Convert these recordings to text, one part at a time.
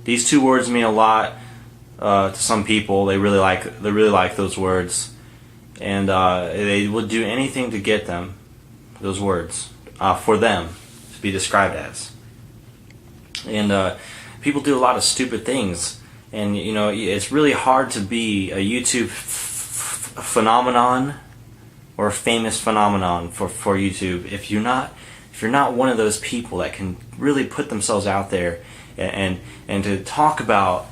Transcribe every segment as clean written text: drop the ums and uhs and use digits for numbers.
These two words mean a lot to some people. They really like those words, and they would do anything to get those words for them to be described as. And people do a lot of stupid things, and it's really hard to be a YouTube phenomenon or a famous phenomenon for YouTube if you're not one of those people that can really put themselves out there and to talk about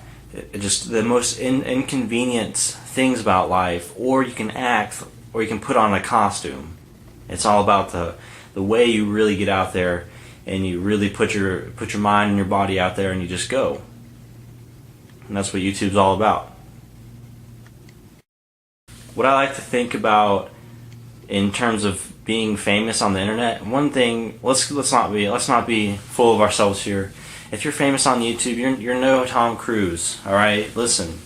just the most inconvenient things about life, or you can act, or you can put on a costume. It's all about the way you really get out there, and you really put your mind and your body out there, and you just go. And that's what YouTube's all about. What I like to think about in terms of being famous on the internet, one thing, let's not be full of ourselves here. If you're famous on YouTube, you're no Tom Cruise. All right, listen.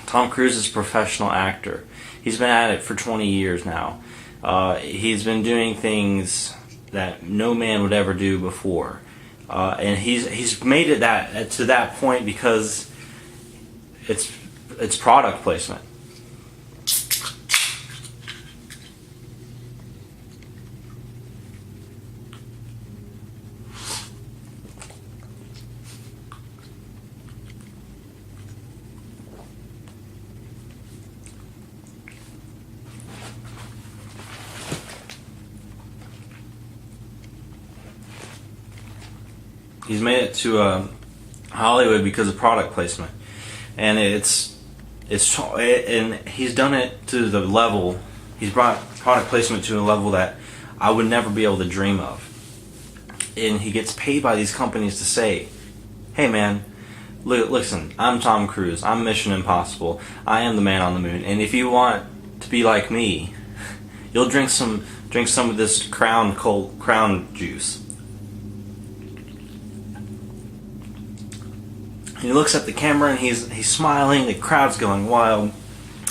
Tom Cruise is a professional actor. He's been at it for 20 years now. He's been doing things that no man would ever do before, and he's made it to that point because it's product placement. He's made it to Hollywood because of product placement, and and he's done it to the level. He's brought product placement to a level that I would never be able to dream of. And he gets paid by these companies to say, "Hey, man, listen, I'm Tom Cruise. I'm Mission Impossible. I am the man on the moon. And if you want to be like me, you'll drink some of this Crown juice." He looks at the camera and he's smiling, the crowd's going wild,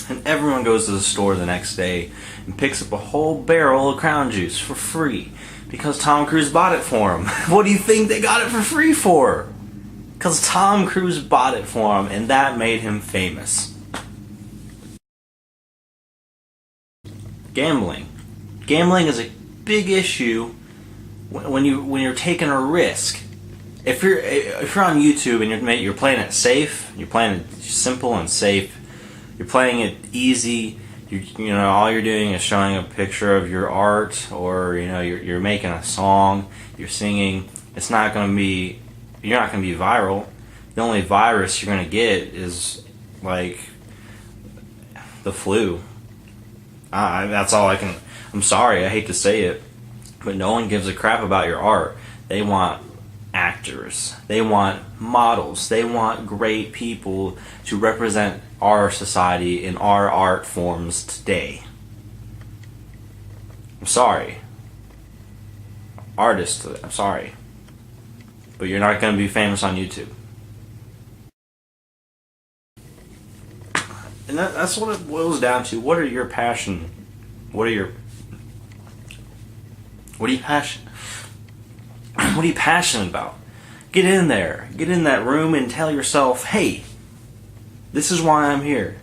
and everyone goes to the store the next day and picks up a whole barrel of Crown Juice for free because Tom Cruise bought it for him. What do you think they got it for free for? Because Tom Cruise bought it for him, and that made him famous. Gambling. Gambling is a big issue when you're taking a risk. If you're on YouTube and you're playing it safe, you're playing it simple and safe, you're playing it easy, all you're doing is showing a picture of your art, or you're making a song, you're singing, you're not going to be viral. The only virus you're going to get is like the flu. That's all I can. I'm sorry, I hate to say it, but no one gives a crap about your art. They want actors, they want models, they want great people to represent our society in our art forms today. I'm sorry, artists, I'm sorry, but you're not going to be famous on YouTube. And that's what it boils down to. What are your passion? What are you passionate about? Get in there. Get in that room and tell yourself, hey, this is why I'm here.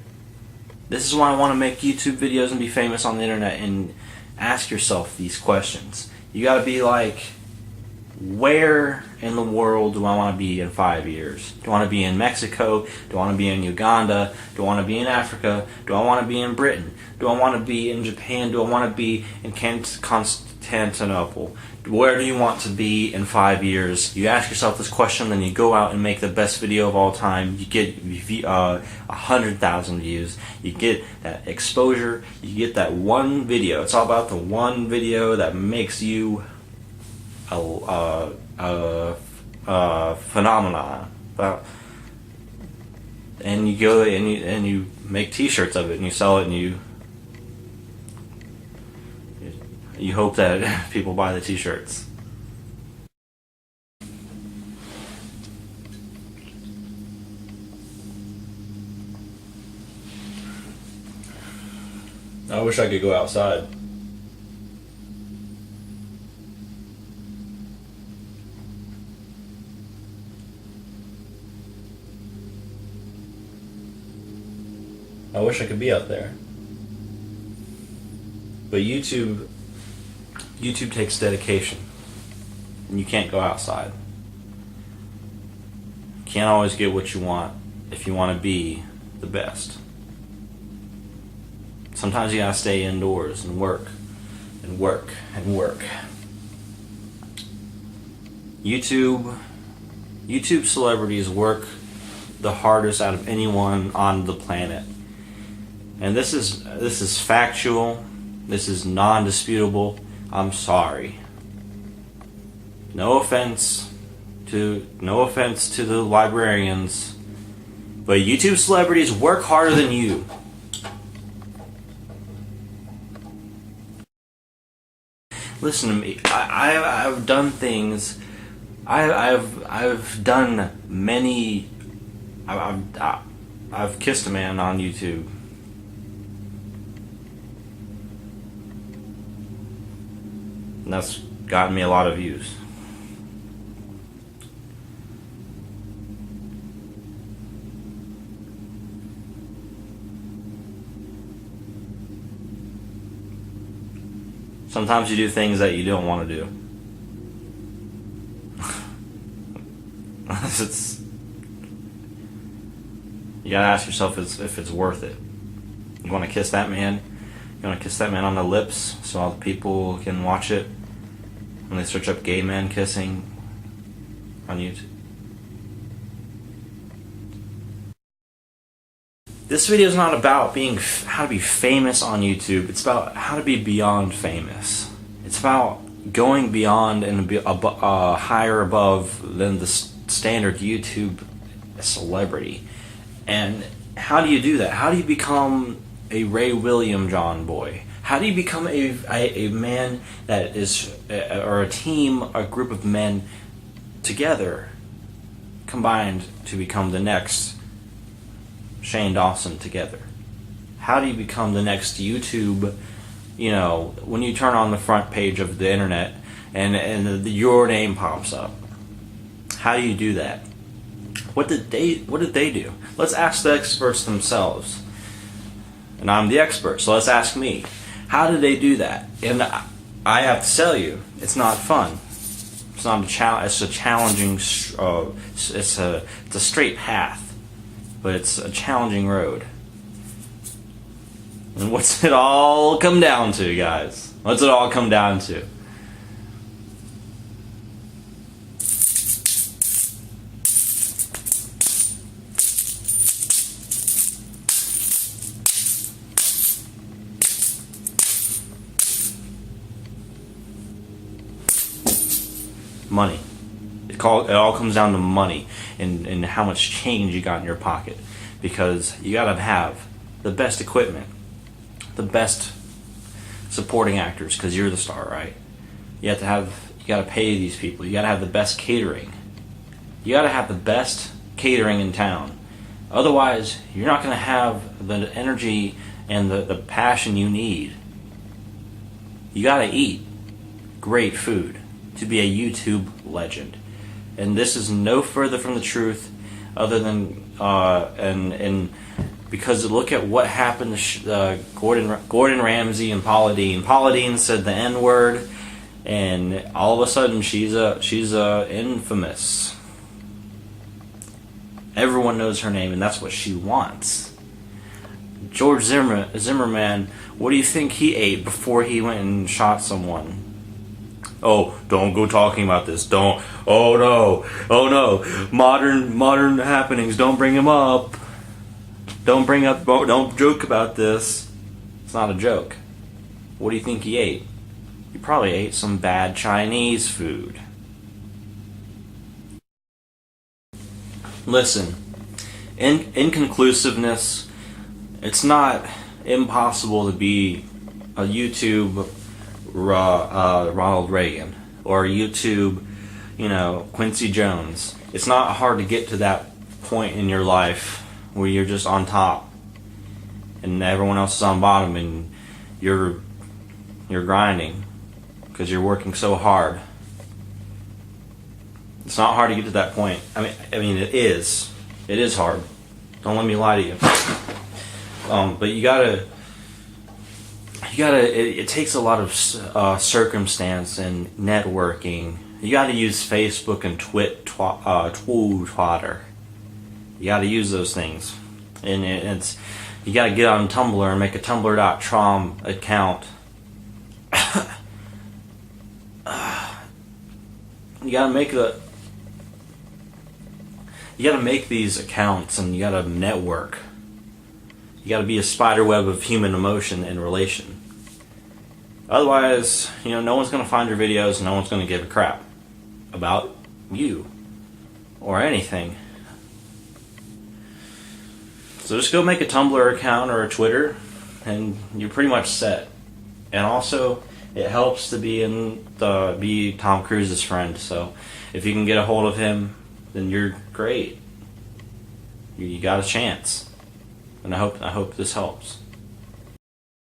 This is why I want to make YouTube videos and be famous on the internet, and ask yourself these questions. You got to be like, where in the world do I want to be in 5 years? Do I want to be in Mexico? Do I want to be in Uganda? Do I want to be in Africa? Do I want to be in Britain? Do I want to be in Japan? Do I want to be in Constantinople? Where do you want to be in 5 years? You ask yourself this question, then you go out and make the best video of all time. You get 100,000 views. You get that exposure. You get that one video. It's all about the one video that makes you a phenomenon. And you go and you make T-shirts of it, and you sell it, and you hope that people buy the T-shirts. I wish I could go outside. I wish I could be out there. But YouTube takes dedication. And you can't go outside. You can't always get what you want if you want to be the best. Sometimes you gotta stay indoors and work and work and work. YouTube celebrities work the hardest out of anyone on the planet. And this is factual. This is non-disputable. I'm sorry. No offense to the librarians, but YouTube celebrities work harder than you. Listen to me. I've done things. I've done many. I've kissed a man on YouTube. And that's gotten me a lot of views. Sometimes you do things that you don't want to do. You gotta ask yourself if it's worth it. You want to kiss that man? You want to kiss that man on the lips so all the people can watch it when they search up gay men kissing on YouTube? This video is not about how to be famous on YouTube. It's about how to be beyond famous. It's about going beyond and higher above than the standard YouTube celebrity. And how do you do that? How do you become a Ray William John boy? How do you become a man that is, or a team, a group of men together, combined to become the next Shane Dawson together? How do you become the next YouTube, when you turn on the front page of the internet and your name pops up? How do you do that? What did they do? Let's ask the experts themselves. And I'm the expert, so let's ask me. How did they do that? And I have to tell you, it's not fun. It's not a challenge. It's a challenging. It's a straight path, but it's a challenging road. And what's it all come down to, guys? What's it all come down to? Money. It all comes down to money and how much change you got in your pocket, because you gotta have the best equipment, the best supporting actors, because you're the star, right? You gotta pay these people. You gotta have the best catering. You gotta have the best catering in town. Otherwise, you're not gonna have the energy and the passion you need. You gotta eat great food to be a YouTube legend. And this is no further from the truth, other than and because look at what happened to Gordon Ramsay and Paula Deen. Paula Deen said the N-word, and all of a sudden she's infamous. Everyone knows her name, and that's what she wants. George Zimmerman, what do you think he ate before he went and shot someone? Oh, don't go talking about this. Don't. Oh no. Modern happenings. Don't bring him up. Don't joke about this. It's not a joke. What do you think he ate? He probably ate some bad Chinese food. Listen, inconclusiveness, it's not impossible to be a YouTube Ronald Reagan or YouTube, Quincy Jones. It's not hard to get to that point in your life where you're just on top and everyone else is on bottom, and you're grinding because you're working so hard. It's not hard to get to that point. I mean it is hard. Don't let me lie to you. But you gotta. It takes a lot of circumstance and networking. You gotta use Facebook and Twitter. You gotta use those things, and it's you gotta get on Tumblr and make a Tumblr.com account. You gotta make these accounts, and you gotta network. You gotta be a spider web of human emotion and relation. Otherwise, no one's gonna find your videos, and no one's gonna give a crap about you or anything. So just go make a Tumblr account or a Twitter, and you're pretty much set. And also, it helps to be Tom Cruise's friend. So if you can get a hold of him, then you're great. You got a chance. And I hope this helps.